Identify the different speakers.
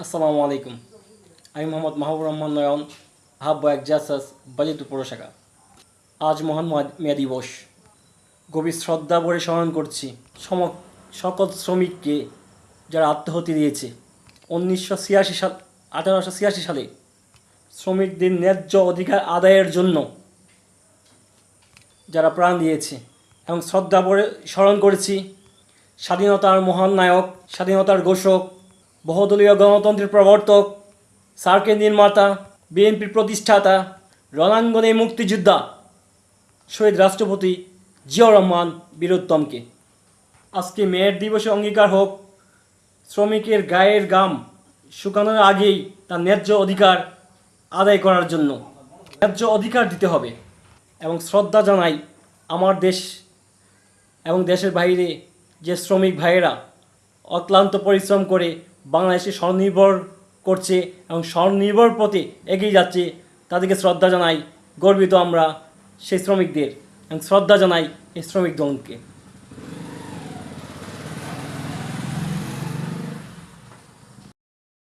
Speaker 1: আসসালামু আলাইকুম। আমি মোহাম্মদ মাহবুব রহমান নয়ন, আহ্বায়ক জাসাস বাজিতপুর পৌরশাখা। আজ মহান মে দিবস। গভীর শ্রদ্ধা ভরে স্মরণ করছি সকল শ্রমিককে যারা আত্মাহুতি দিয়েছে 1886 সালে শ্রমিকদের ন্যায্য অধিকার আদায়ের জন্য যারা প্রাণ দিয়েছে, এবং শ্রদ্ধা ভরে স্মরণ করেছি স্বাধীনতার মহান নায়ক, স্বাধীনতার ঘোষক, বহুদলীয় গণতন্ত্রের প্রবর্তক, সার্কের নির্মাতা, বিএনপির প্রতিষ্ঠাতা, রণাঙ্গনে মুক্তিযোদ্ধা শহীদ রাষ্ট্রপতি জিয়াউর রহমান বীরোত্তমকে। আজকে মেয়ের দিবসে অঙ্গীকার হোক, শ্রমিকের গায়ের ঘাম শুকানোর আগেই তার ন্যায্য অধিকার আদায় করার জন্য ন্যায্য অধিকার দিতে হবে। এবং শ্রদ্ধা জানাই আমার দেশ এবং দেশের বাইরে যে শ্রমিক ভাইয়েরা অক্লান্ত পরিশ্রম করে বাংলাদেশে স্বনির্ভর করছে এবং স্বনির্ভর পথে এগিয়ে যাচ্ছে, তাদেরকে শ্রদ্ধা জানাই। গর্বিত আমরা সেই শ্রমিকদের এবং শ্রদ্ধা জানাই এই শ্রমিক দলকে।